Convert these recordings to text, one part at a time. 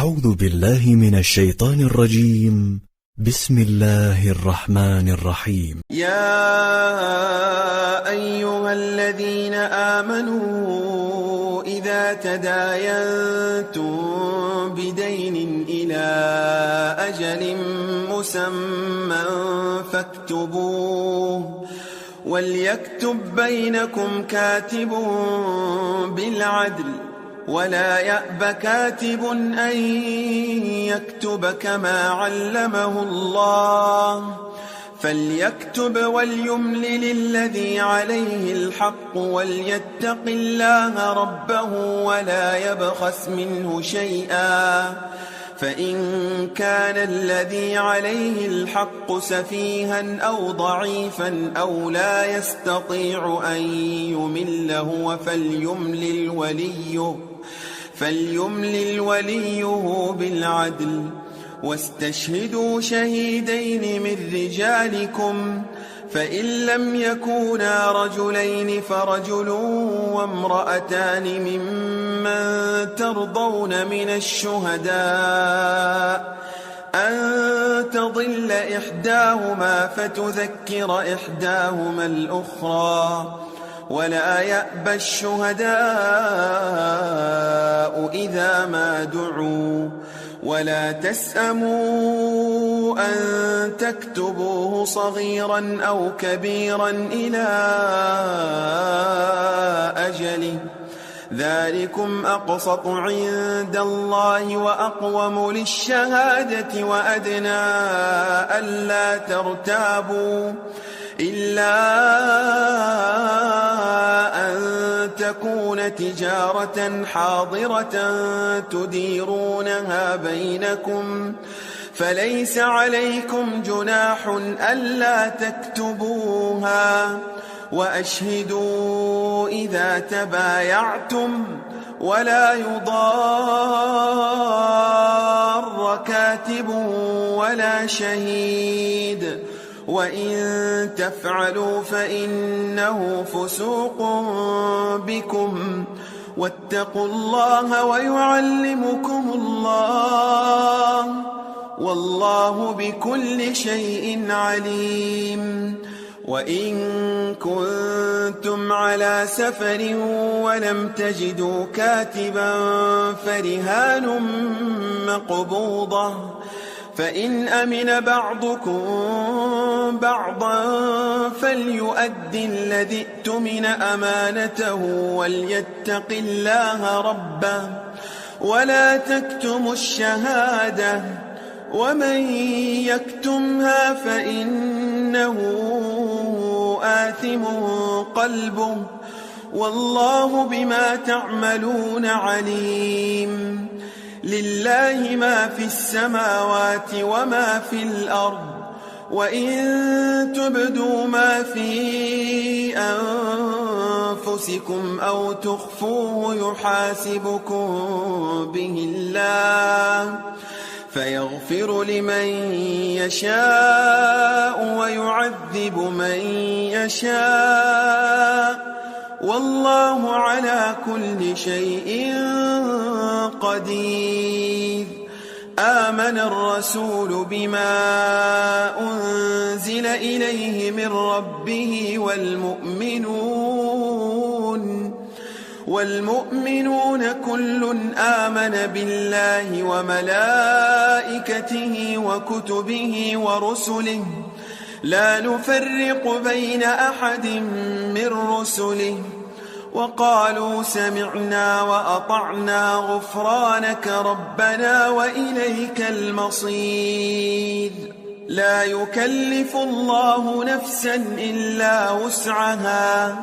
أعوذ بالله من الشيطان الرجيم. بسم الله الرحمن الرحيم. يا أيها الذين آمنوا إذا تداينتم بدين إلى أجل مسمى فاكتبوه، وليكتب بينكم كاتب بالعدل، ولا يأب كاتب أن يكتب كما علمه الله، فليكتب وليملل الذي عليه الحق وليتق الله ربه ولا يبخس منه شيئا، فإن كان الذي عليه الحق سفيها أو ضعيفا أو لا يستطيع أن يمل هو فليملل وليه بالعدل، واستشهدوا شهيدين من رجالكم، فإن لم يكونا رجلين فرجل وامرأتان ممن ترضون من الشهداء أن تضل إحداهما فتذكر إحداهما الأخرى، ولا يأبى الشهداء إذا ما دعوا، ولا تسأموا أن تكتبوه صغيرا أو كبيرا إلى أجله، ذلكم أقسط عند الله وأقوم للشهادة وأدنى ألا ترتابوا، إلا أن تكون تجارة حاضرة تديرونها بينكم، فليس عليكم جناح ألا تكتبوها، وأشهدوا إذا تبايعتم، ولا يضار كاتب ولا شهيد، وإن تفعلوا فإنه فسوق بكم، واتقوا الله ويعلمكم الله، والله بكل شيء عليم. وإن كنتم على سفر ولم تجدوا كاتبا فرهان مقبوضة، فإن أمن بعضكم بعضا فليؤدي الذي اؤتمن أمانته وليتق الله ربه، ولا تكتموا الشهادة، ومن يكتمها فإنه آثم قلبه، والله بما تعملون عليم. لله ما في السماوات وما في الأرض، وإن تبدوا ما في أنفسكم أو تخفوه يحاسبكم به الله، فيغفر لمن يشاء ويعذب من يشاء، والله على كل شيء قدير. آمن الرسول بما أنزل إليه من ربه والمؤمنون كل آمن بالله وملائكته وكتبه ورسله، لا نفرق بين أحد من رسله، وقالوا سمعنا وأطعنا غفرانك ربنا وإليك المصير. لا يكلف الله نفسا إلا وسعها،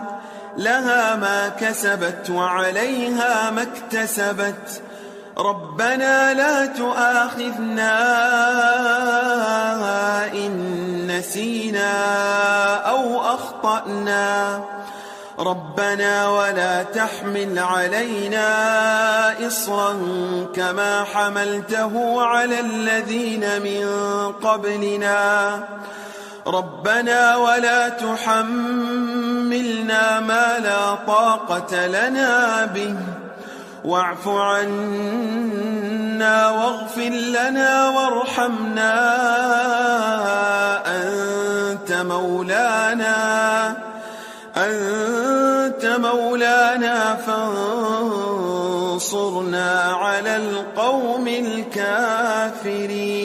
لها ما كسبت وعليها ما اكتسبت، ربنا لا تؤاخذنا إن نسينا أو أخطأنا، ربنا ولا تحمل علينا إصرا كما حملته على الذين من قبلنا، ربنا ولا تحملنا ما لا طاقة لنا به، واعف عنا واغفر لنا وارحمنا أنت مولانا فانصرنا على القوم الكافرين.